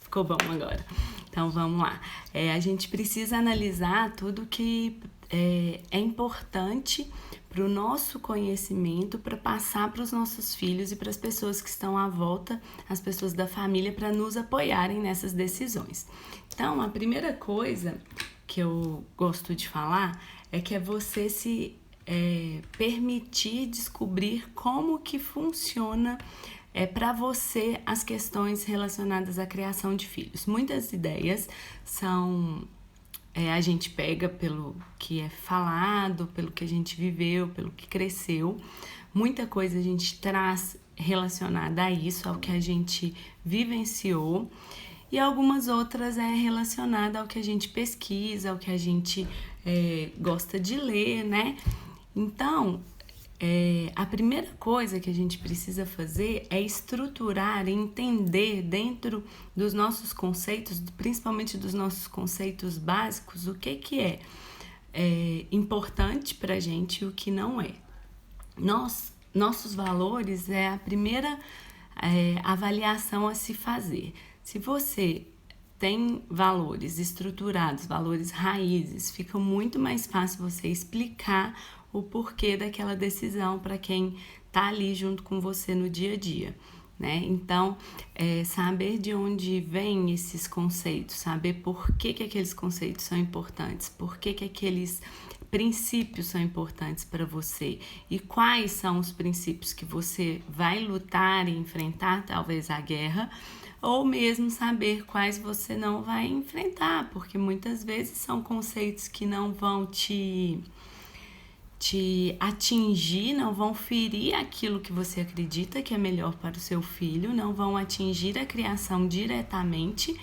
ficou bom agora. Então vamos lá. A gente precisa analisar tudo que é importante para o nosso conhecimento, para passar para os nossos filhos e para as pessoas que estão à volta, as pessoas da família, para nos apoiarem nessas decisões. Então, a primeira coisa que eu gosto de falar é que é você se permitir descobrir como que funciona para você as questões relacionadas à criação de filhos. Muitas ideias são a gente pega pelo que é falado, pelo que a gente viveu, pelo que cresceu. Muita coisa a gente traz relacionada a isso, ao que a gente vivenciou. E algumas outras relacionada ao que a gente pesquisa, ao que a gente gosta de ler, né? Então, a primeira coisa que a gente precisa fazer é estruturar e entender dentro dos nossos conceitos, principalmente dos nossos conceitos básicos, o que é importante pra gente e o que não é. Nossos valores é a primeira avaliação a se fazer. Se você tem valores estruturados, valores raízes, fica muito mais fácil você explicar o porquê daquela decisão para quem está ali junto com você no dia a dia, né? Então, saber de onde vêm esses conceitos, saber por que aqueles conceitos são importantes, por que aqueles princípios são importantes para você e quais são os princípios que você vai lutar e enfrentar, talvez a guerra, ou mesmo saber quais você não vai enfrentar, porque muitas vezes são conceitos que não vão te atingir, não vão ferir aquilo que você acredita que é melhor para o seu filho, não vão atingir a criação diretamente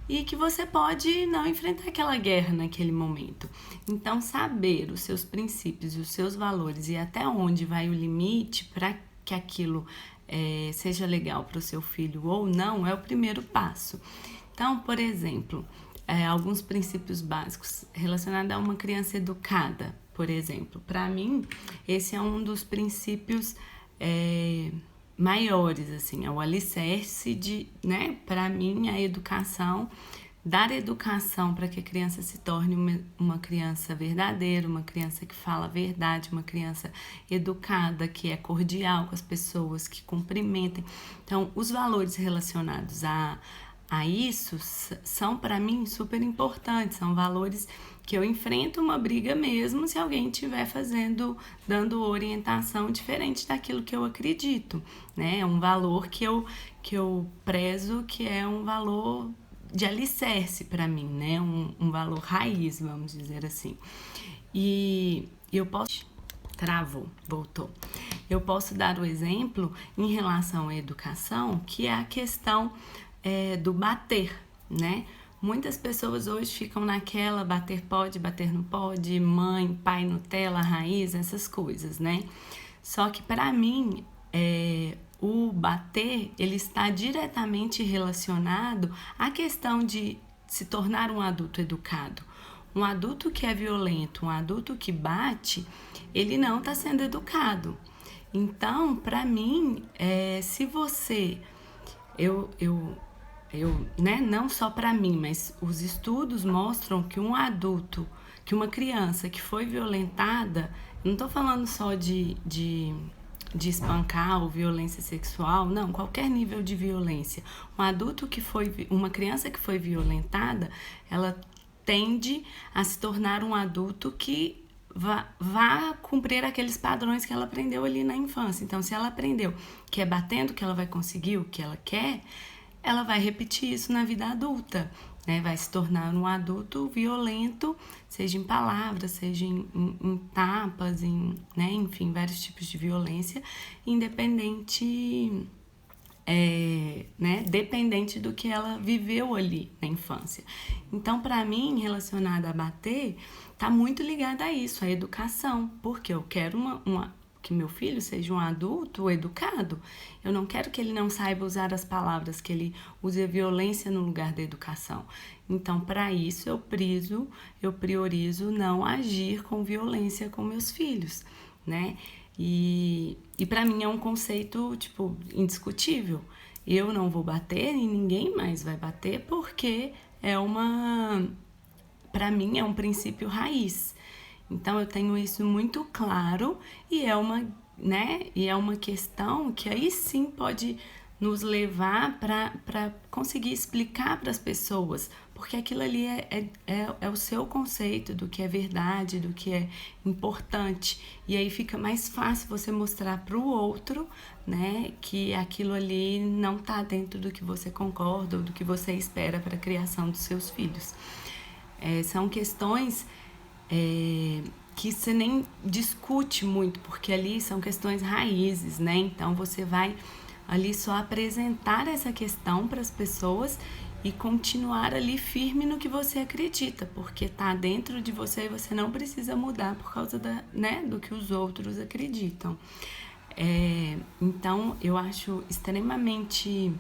e que você pode não enfrentar aquela guerra naquele momento. Então, saber os seus princípios e os seus valores e até onde vai o limite para que aquilo seja legal para o seu filho ou não é o primeiro passo. Então, por exemplo, alguns princípios básicos relacionados a uma criança educada, por exemplo. Para mim, esse é um dos princípios maiores, assim, é o alicerce de, né, para mim, a educação, dar educação para que a criança se torne uma criança verdadeira, uma criança que fala a verdade, uma criança educada, que é cordial com as pessoas, que cumprimentem. Então, os valores relacionados a isso são para mim super importantes, são valores que eu enfrento uma briga mesmo se alguém estiver dando orientação diferente daquilo que eu acredito, né? É um valor que eu prezo, que é um valor de alicerce para mim, né? Um valor raiz, vamos dizer assim. E eu posso... Travou, voltou. Eu posso dar o exemplo em relação à educação, que é a questão do bater, né? Muitas pessoas hoje ficam naquela bater pode, bater não pode, mãe, pai, Nutella, raiz, essas coisas, né? Só que para mim, o bater, ele está diretamente relacionado à questão de se tornar um adulto educado. Um adulto que é violento, um adulto que bate, ele não está sendo educado. Então, para mim, se você... né, não só para mim, mas os estudos mostram que um adulto, que uma criança que foi violentada, não estou falando só de espancar ou violência sexual, não, qualquer nível de violência. Uma criança que foi violentada, ela tende a se tornar um adulto que vá cumprir aqueles padrões que ela aprendeu ali na infância. Então, se ela aprendeu que é batendo que ela vai conseguir o que ela quer, ela vai repetir isso na vida adulta, né? Vai se tornar um adulto violento, seja em palavras, seja em tapas, né? Enfim, vários tipos de violência, independente, né? Dependente do que ela viveu ali na infância. Então, para mim, relacionada a bater, tá muito ligada a isso, a educação, porque eu quero que meu filho seja um adulto educado. Eu não quero que ele não saiba usar as palavras, que ele use a violência no lugar da educação. Então, para isso, eu priorizo não agir com violência com meus filhos, né? E para mim é um conceito, indiscutível. Eu não vou bater e ninguém mais vai bater porque para mim é um princípio raiz. Então eu tenho isso muito claro e é uma questão que aí sim pode nos levar para conseguir explicar para as pessoas, porque aquilo ali é o seu conceito do que é verdade, do que é importante, e aí fica mais fácil você mostrar para o outro, né, que aquilo ali não está dentro do que você concorda ou do que você espera para a criação dos seus filhos. São questões que você nem discute muito, porque ali são questões raízes, né? Então você vai ali só apresentar essa questão para as pessoas e continuar ali firme no que você acredita, porque tá dentro de você e você não precisa mudar por causa do que os outros acreditam. Então eu acho extremamente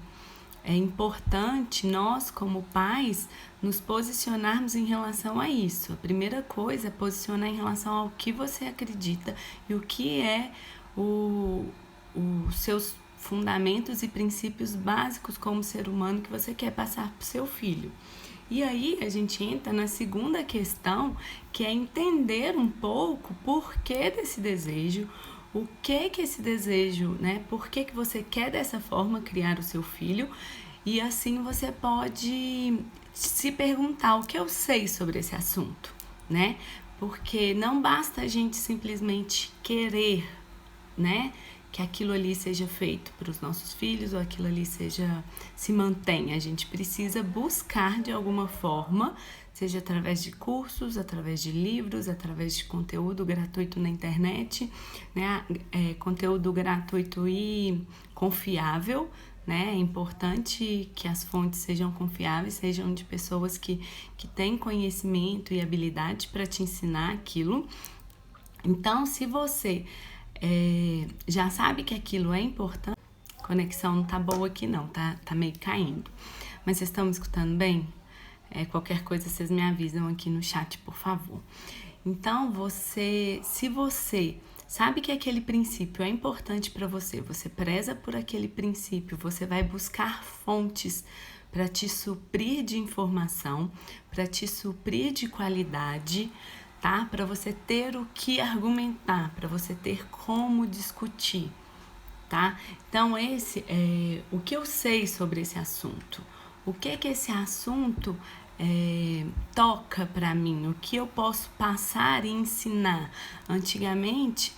importante nós, como pais, nos posicionarmos em relação a isso. A primeira coisa é posicionar em relação ao que você acredita e o que é os seus fundamentos e princípios básicos como ser humano que você quer passar para o seu filho. E aí a gente entra na segunda questão, que é entender um pouco por que desse desejo, o que esse desejo, né? Por que você quer dessa forma criar o seu filho? E assim você pode se perguntar o que eu sei sobre esse assunto, né? Porque não basta a gente simplesmente querer, né, que aquilo ali seja feito para os nossos filhos ou aquilo ali se mantenha. A gente precisa buscar de alguma forma, seja através de cursos, através de livros, através de conteúdo gratuito na internet, né? Conteúdo gratuito e confiável, né? É importante que as fontes sejam confiáveis, sejam de pessoas que têm conhecimento e habilidade para te ensinar aquilo. Então, se você já sabe que aquilo é importante, a conexão não tá boa aqui não, tá meio caindo. Mas vocês estão me escutando bem? Qualquer coisa vocês me avisam aqui no chat, por favor. Então, se você sabe que aquele princípio é importante para você, você preza por aquele princípio, você vai buscar fontes para te suprir de informação, para te suprir de qualidade, tá? Para você ter o que argumentar, para você ter como discutir, tá? Então esse é o que eu sei sobre esse assunto. O que esse assunto toca para mim? O que eu posso passar e ensinar? Antigamente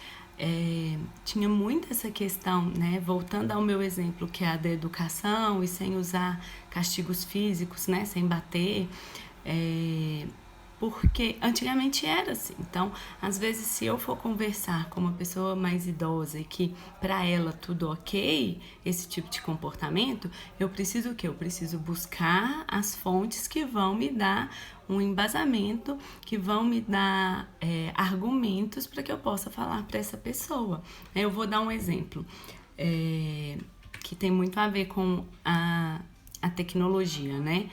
tinha muito essa questão, né? Voltando ao meu exemplo, que é a da educação e sem usar castigos físicos, né? Sem bater. Porque antigamente era assim. Então, às vezes, se eu for conversar com uma pessoa mais idosa e que para ela tudo ok, esse tipo de comportamento, eu preciso o quê? Eu preciso buscar as fontes que vão me dar um embasamento, que vão me dar argumentos para que eu possa falar para essa pessoa. Eu vou dar um exemplo que tem muito a ver com a tecnologia, né?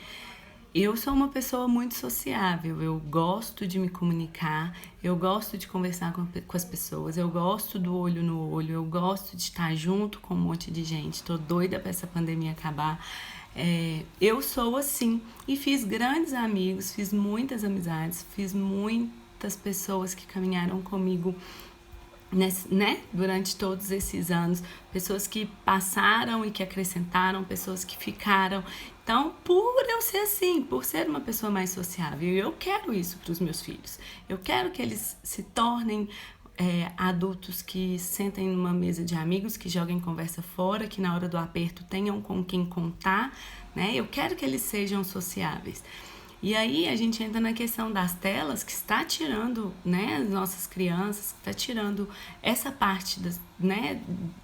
Eu sou uma pessoa muito sociável, eu gosto de me comunicar, eu gosto de conversar com as pessoas, eu gosto do olho no olho, eu gosto de estar junto com um monte de gente, tô doida para essa pandemia acabar. Eu sou assim e fiz grandes amigos, fiz muitas amizades, fiz muitas pessoas que caminharam comigo, né, durante todos esses anos, pessoas que passaram e que acrescentaram, pessoas que ficaram. Então, por eu ser assim, por ser uma pessoa mais sociável, eu quero isso para os meus filhos. Eu quero que eles se tornem adultos que sentem numa mesa de amigos, que joguem conversa fora, que na hora do aperto tenham com quem contar, né? Eu quero que eles sejam sociáveis. E aí a gente entra na questão das telas, que está tirando, né, as nossas crianças, que está tirando essa parte, né,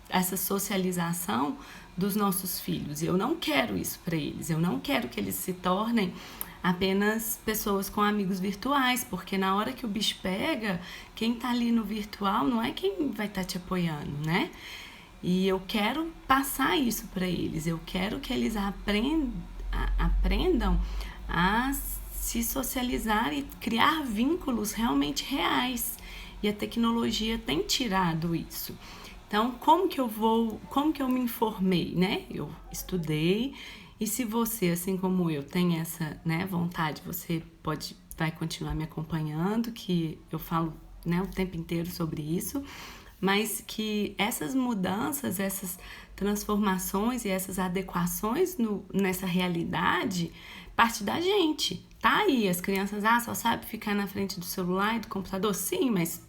essa socialização dos nossos filhos. Eu não quero isso para eles, eu não quero que eles se tornem apenas pessoas com amigos virtuais, porque na hora que o bicho pega, quem tá ali no virtual não é quem vai estar te apoiando, né? E eu quero passar isso para eles, eu quero que eles aprendam a se socializar e criar vínculos realmente reais. E a tecnologia tem tirado isso. Então, como que eu me informei, né? Eu estudei, e se você, assim como eu, tem essa, né, vontade, você vai continuar me acompanhando, que eu falo, né, o tempo inteiro sobre isso, mas que essas mudanças, essas transformações e essas adequações nessa realidade parte da gente. Tá aí, as crianças, só sabe ficar na frente do celular e do computador? Sim, mas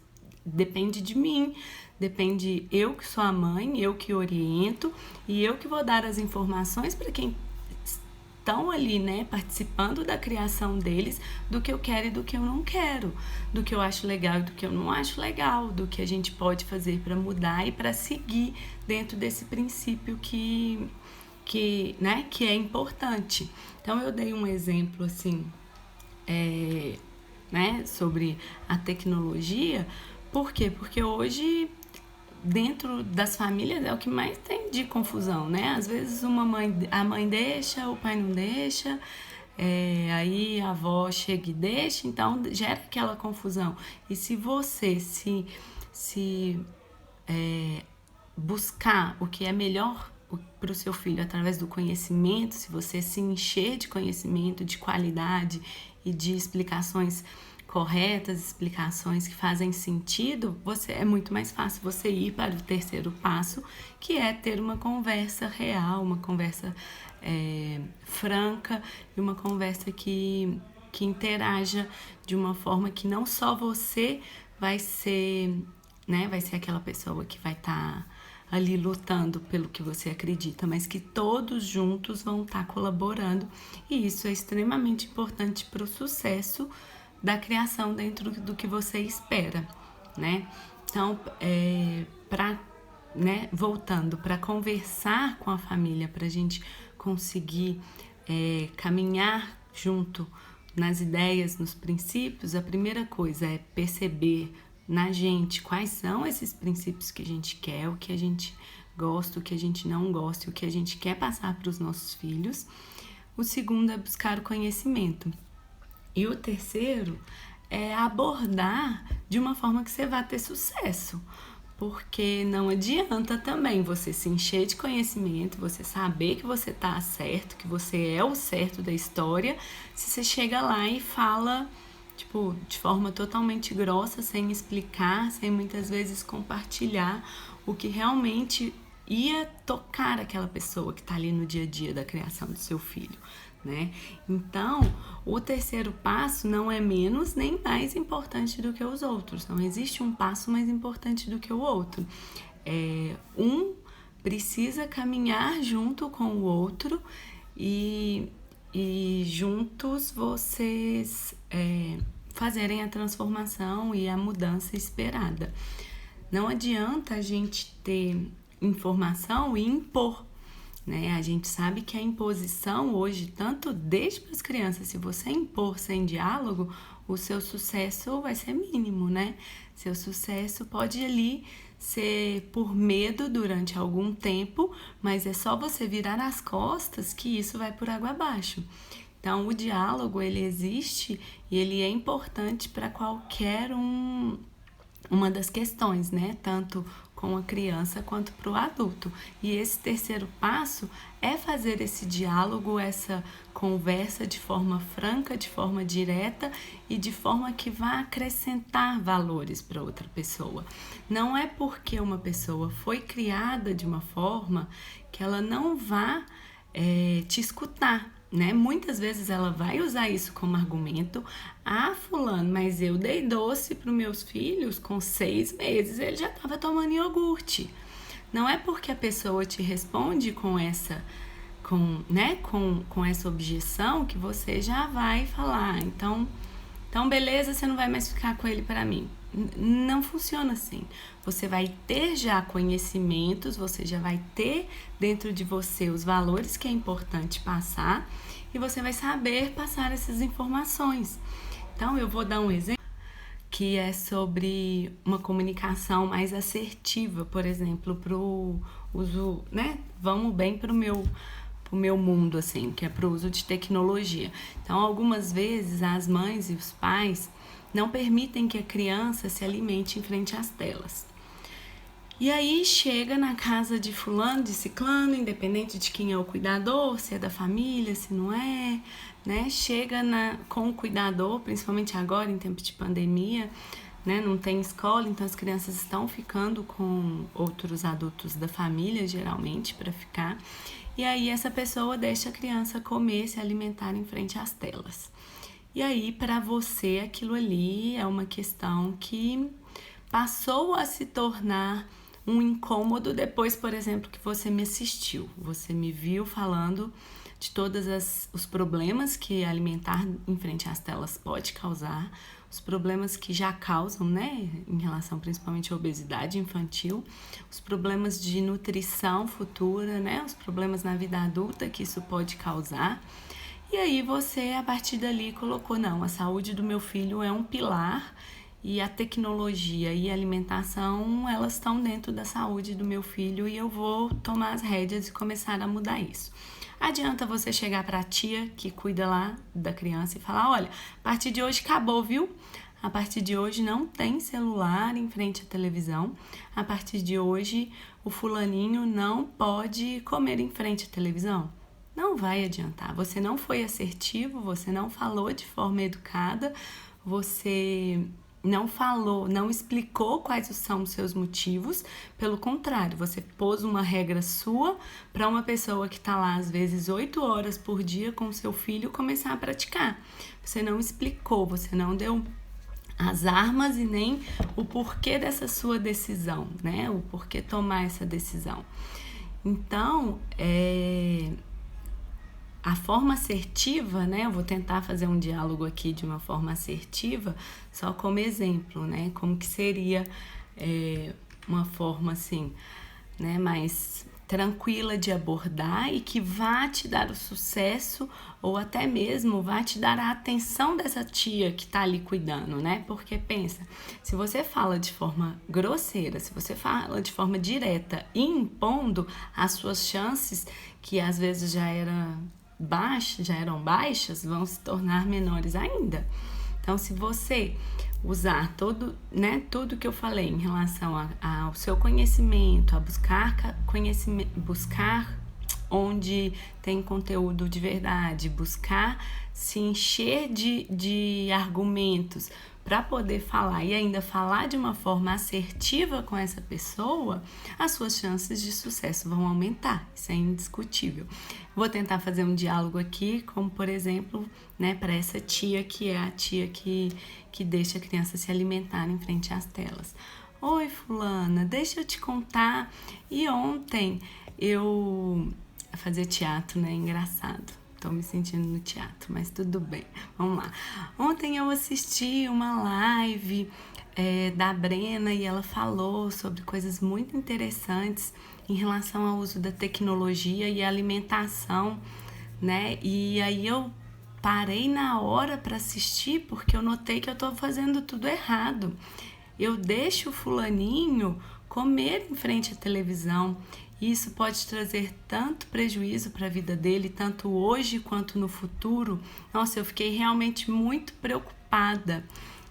depende de mim, depende eu que sou a mãe, eu que oriento e eu que vou dar as informações para quem estão ali, né, participando da criação deles, do que eu quero e do que eu não quero, do que eu acho legal e do que eu não acho legal, do que a gente pode fazer para mudar e para seguir dentro desse princípio né, que é importante. Então eu dei um exemplo assim, né, sobre a tecnologia. Por quê? Porque hoje dentro das famílias é o que mais tem de confusão, né? Às vezes a mãe deixa, o pai não deixa, aí a avó chega e deixa, então gera aquela confusão. E se você se buscar o que é melhor para o seu filho através do conhecimento, se você se encher de conhecimento, de qualidade e de explicações corretas, explicações que fazem sentido, é muito mais fácil você ir para o terceiro passo, que é ter uma conversa real, uma conversa franca e uma conversa que interaja de uma forma que não só você vai ser, né, vai ser aquela pessoa que vai estar ali lutando pelo que você acredita, mas que todos juntos vão estar colaborando, e isso é extremamente importante para o sucesso da criação dentro do que você espera, né? Então, voltando para conversar com a família, para a gente conseguir caminhar junto nas ideias, nos princípios, a primeira coisa é perceber na gente quais são esses princípios que a gente quer, o que a gente gosta, o que a gente não gosta, o que a gente quer passar para os nossos filhos. O segundo é buscar o conhecimento. E o terceiro é abordar de uma forma que você vai ter sucesso. Porque não adianta também você se encher de conhecimento, você saber que você tá certo, que você é o certo da história, se você chega lá e fala, tipo, de forma totalmente grossa, sem explicar, sem muitas vezes compartilhar o que realmente ia tocar aquela pessoa que tá ali no dia a dia da criação do seu filho, né? Então, o terceiro passo não é menos nem mais importante do que os outros. Não existe um passo mais importante do que o outro. Um precisa caminhar junto com o outro e juntos vocês fazerem a transformação e a mudança esperada. Não adianta a gente ter informação e impor, né? A gente sabe que a imposição hoje, tanto desde para as crianças, se você impor sem diálogo, o seu sucesso vai ser mínimo, né? Seu sucesso pode ali ser por medo durante algum tempo, mas é só você virar as costas que isso vai por água abaixo. Então, o diálogo, ele existe e ele é importante para qualquer uma das questões, né? Tanto com a criança quanto para o adulto. E esse terceiro passo é fazer esse diálogo, essa conversa de forma franca, de forma direta e de forma que vá acrescentar valores para outra pessoa. Não é porque uma pessoa foi criada de uma forma que ela não vá te escutar, né? Muitas vezes ela vai usar isso como argumento. Fulano, mas eu dei doce para os meus filhos com 6 meses, ele já estava tomando iogurte. Não é porque a pessoa te responde com essa objeção que você já vai falar, então beleza, você não vai mais ficar com ele para mim. Não funciona assim. Você vai ter já conhecimentos, você já vai ter dentro de você os valores que é importante passar e você vai saber passar essas informações. Então, eu vou dar um exemplo que é sobre uma comunicação mais assertiva, por exemplo, para o uso, né? Vamos bem para o meu mundo, assim, que é para o uso de tecnologia. Então, algumas vezes, as mães e os pais não permitem que a criança se alimente em frente às telas. E aí chega na casa de fulano, de ciclano, independente de quem é o cuidador, se é da família, se não é, né? Chega com o cuidador, principalmente agora em tempo de pandemia, né? Não tem escola, então as crianças estão ficando com outros adultos da família, geralmente, para ficar. E aí essa pessoa deixa a criança comer, se alimentar em frente às telas. E aí, para você, aquilo ali é uma questão que passou a se tornar um incômodo depois, por exemplo, que você me assistiu. Você me viu falando de todos os problemas que alimentar em frente às telas pode causar, os problemas que já causam, né, em relação principalmente à obesidade infantil, os problemas de nutrição futura, né, os problemas na vida adulta que isso pode causar. E aí você, a partir dali, colocou, não, a saúde do meu filho é um pilar e a tecnologia e a alimentação, elas estão dentro da saúde do meu filho e eu vou tomar as rédeas e começar a mudar isso. Adianta você chegar para a tia que cuida lá da criança e falar, olha, a partir de hoje acabou, viu? A partir de hoje não tem celular em frente à televisão. A partir de hoje o fulaninho não pode comer em frente à televisão. Não vai adiantar. Você não foi assertivo, você não falou de forma educada, você não falou, não explicou quais são os seus motivos. Pelo contrário, você pôs uma regra sua para uma pessoa que está lá às vezes 8 horas por dia com o seu filho começar a praticar. Você não explicou, você não deu as armas e nem o porquê dessa sua decisão, né? O porquê tomar essa decisão. Então, a forma assertiva, né? Eu vou tentar fazer um diálogo aqui de uma forma assertiva, só como exemplo, né? Como que seria uma forma assim, né? Mais tranquila de abordar e que vá te dar o sucesso ou até mesmo vá te dar a atenção dessa tia que tá ali cuidando, né? Porque pensa, se você fala de forma grosseira, se você fala de forma direta e impondo, as suas chances, que às vezes já eram baixas, vão se tornar menores ainda. Então, se você usar tudo que eu falei em relação ao seu conhecimento, a buscar conhecimento, buscar onde tem conteúdo de verdade, buscar se encher de argumentos para poder falar e ainda falar de uma forma assertiva com essa pessoa, as suas chances de sucesso vão aumentar, isso é indiscutível. Vou tentar fazer um diálogo aqui, como por exemplo, né, para essa tia que é a tia que deixa a criança se alimentar em frente às telas. Oi, fulana, deixa eu te contar. E ontem eu fazia teatro, né? Engraçado. Tô me sentindo no teatro, mas tudo bem. Vamos lá. Ontem eu assisti uma live da Brena e ela falou sobre coisas muito interessantes em relação ao uso da tecnologia e alimentação, né? E aí eu parei na hora para assistir porque eu notei que eu tô fazendo tudo errado. Eu deixo o fulaninho comer em frente à televisão. E isso pode trazer tanto prejuízo para a vida dele, tanto hoje quanto no futuro. Nossa, eu fiquei realmente muito preocupada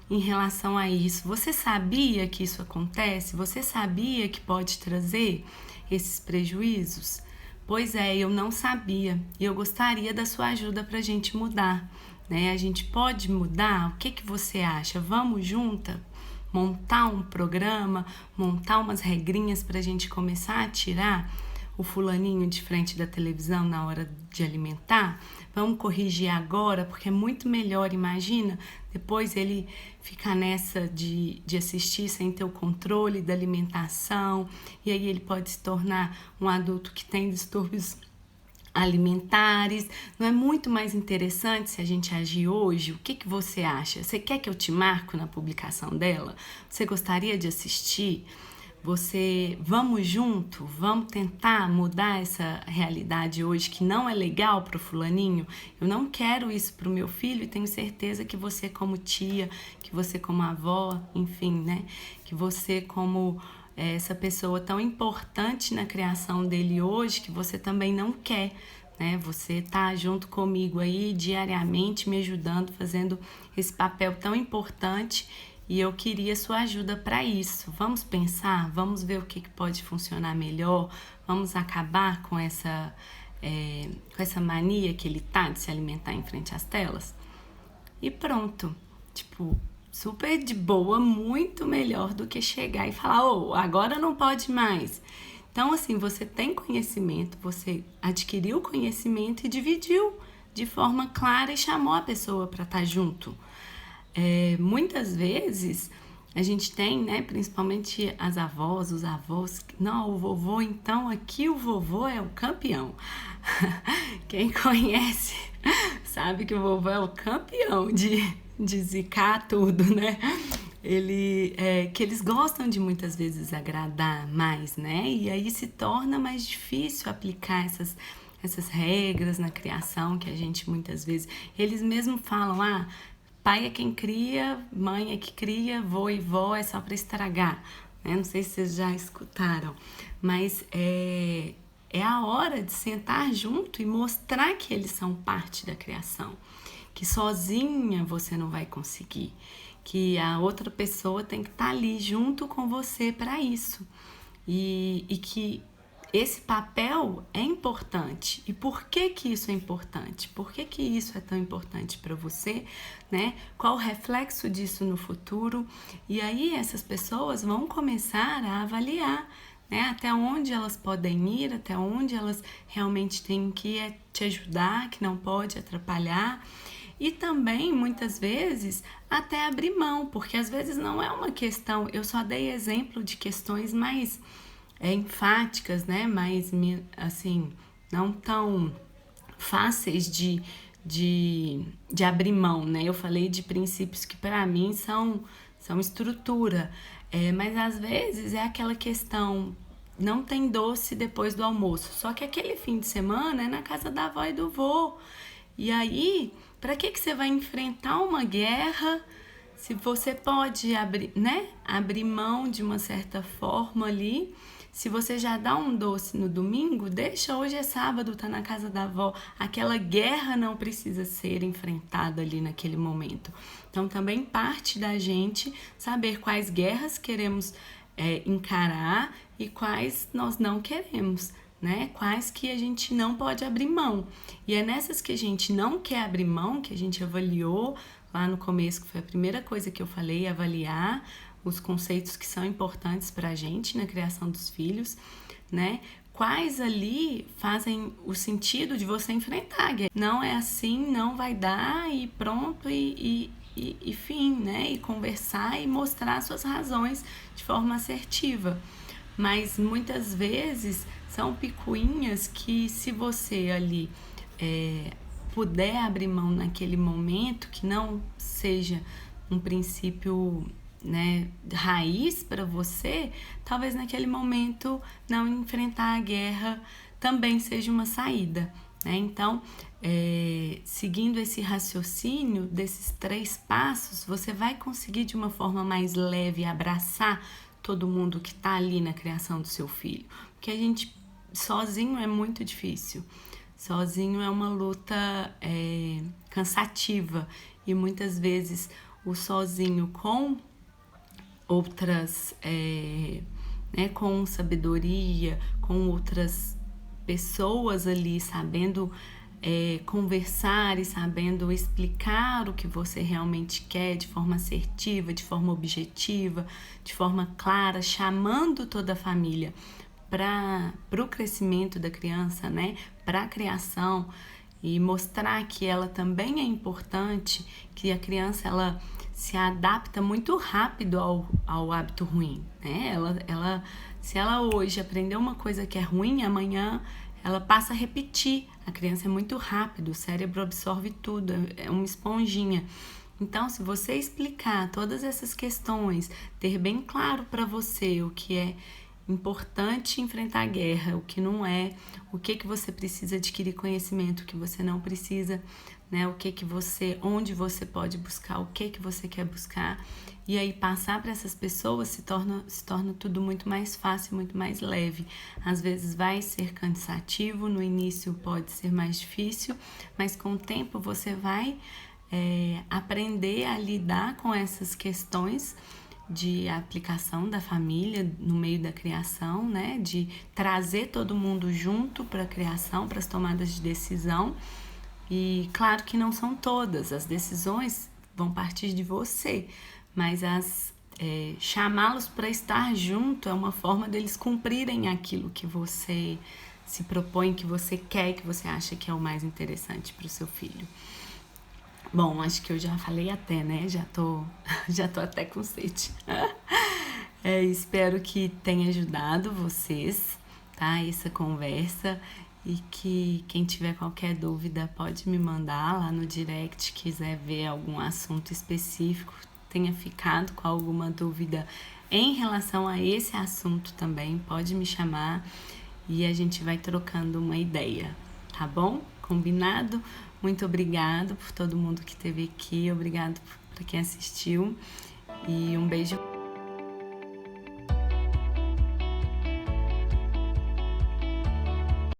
em relação a isso. Você sabia que isso acontece? Você sabia que pode trazer esses prejuízos? Pois é, eu não sabia e eu gostaria da sua ajuda para a gente mudar, né? A gente pode mudar? O que você acha? Vamos juntas? Montar um programa, montar umas regrinhas para a gente começar a tirar o fulaninho de frente da televisão na hora de alimentar? Vamos corrigir agora, porque é muito melhor, imagina, depois ele ficar nessa de assistir sem ter o controle da alimentação, e aí ele pode se tornar um adulto que tem distúrbios alimentares. Não é muito mais interessante se a gente agir hoje? O que você acha? Você quer que eu te marque na publicação dela? Você gostaria de assistir? Vamos junto? Vamos tentar mudar essa realidade hoje que não é legal para o fulaninho? Eu não quero isso para o meu filho e tenho certeza que você como tia, que você como avó, enfim, né? Que você como essa pessoa tão importante na criação dele hoje, que você também não quer, né? Você tá junto comigo aí diariamente, me ajudando, fazendo esse papel tão importante E eu queria sua ajuda para isso. Vamos pensar, vamos ver o que pode funcionar melhor, vamos acabar com essa mania que ele tá de se alimentar em frente às telas. E pronto, tipo, super de boa, muito melhor do que chegar e falar, agora não pode mais. Então, assim, você tem conhecimento, você adquiriu conhecimento e dividiu de forma clara e chamou a pessoa para estar junto. Muitas vezes a gente tem, né, principalmente as avós, os avós, não, o vovô, então aqui o vovô é o campeão. Quem conhece sabe que o vovô é o campeão de zicar tudo, né? Que eles gostam de muitas vezes agradar mais, né? E aí se torna mais difícil aplicar essas regras na criação que a gente muitas vezes... Eles mesmo falam, pai é quem cria, mãe é que cria, vô e vó é só para estragar. Não sei se vocês já escutaram, mas é a hora de sentar junto e mostrar que eles são parte da criação, que sozinha você não vai conseguir, que a outra pessoa tem que estar ali junto com você para isso, e que esse papel é importante. E por que isso é importante? Por que isso é tão importante para você, né? Qual o reflexo disso no futuro? E aí essas pessoas vão começar a avaliar, né? Até onde elas podem ir, até onde elas realmente têm que te ajudar, que não pode atrapalhar. E também, muitas vezes, até abrir mão, porque às vezes não é uma questão... Eu só dei exemplo de questões mais... enfáticas, né? Mas, assim, não tão fáceis de abrir mão, né? Eu falei de princípios que, para mim, são estrutura. Mas, às vezes, é aquela questão... Não tem doce depois do almoço. Só que aquele fim de semana é na casa da avó e do vô. E aí, para que você vai enfrentar uma guerra... Se você pode abrir mão de uma certa forma ali, se você já dá um doce no domingo, deixa, hoje é sábado, tá na casa da avó. Aquela guerra não precisa ser enfrentada ali naquele momento. Então também parte da gente saber quais guerras queremos encarar e quais nós não queremos, né? Quais que a gente não pode abrir mão. E é nessas que a gente não quer abrir mão, que a gente avaliou lá no começo, que foi a primeira coisa que eu falei, avaliar os conceitos que são importantes para a gente na criação dos filhos, né? Quais ali fazem o sentido de você enfrentar a guerra. Não é assim, não vai dar e pronto e fim, né? E conversar e mostrar suas razões de forma assertiva. Mas muitas vezes são picuinhas que, se você ali puder abrir mão naquele momento, que não seja um princípio, né, raiz para você, talvez naquele momento não enfrentar a guerra também seja uma saída, né? Então, seguindo esse raciocínio desses 3 passos, você vai conseguir de uma forma mais leve abraçar todo mundo que está ali na criação do seu filho, porque a gente sozinho é muito difícil. Sozinho é uma luta cansativa, e muitas vezes o sozinho com outras, com sabedoria, com outras pessoas ali, sabendo conversar e sabendo explicar o que você realmente quer de forma assertiva, de forma objetiva, de forma clara, chamando toda a família para o crescimento da criança, né? Para a criação, e mostrar que ela também é importante, que a criança ela se adapta muito rápido ao hábito ruim, né? Se ela hoje aprendeu uma coisa que é ruim, amanhã ela passa a repetir. A criança é muito rápido, o cérebro absorve tudo, é uma esponjinha. Então, se você explicar todas essas questões, ter bem claro para você o que é importante enfrentar a guerra, o que não é, o que você precisa adquirir conhecimento, o que você não precisa, né? Onde você pode buscar, o que você quer buscar, e aí passar para essas pessoas se torna tudo muito mais fácil, muito mais leve. Às vezes vai ser cansativo, no início pode ser mais difícil, mas com o tempo você vai aprender a lidar com essas questões de aplicação da família no meio da criação, né? De trazer todo mundo junto para a criação, para as tomadas de decisão. E claro que não são todas, as decisões vão partir de você, mas chamá-los para estar junto é uma forma deles cumprirem aquilo que você se propõe, que você quer, que você acha que é o mais interessante para o seu filho. Bom, acho que eu já falei até, né? Já tô até com sede. Espero que tenha ajudado vocês, tá? Essa conversa, e que quem tiver qualquer dúvida pode me mandar lá no direct, quiser ver algum assunto específico, tenha ficado com alguma dúvida em relação a esse assunto também, pode me chamar e a gente vai trocando uma ideia, tá bom? Combinado? Muito obrigado por todo mundo que esteve aqui, obrigado para quem assistiu e um beijo.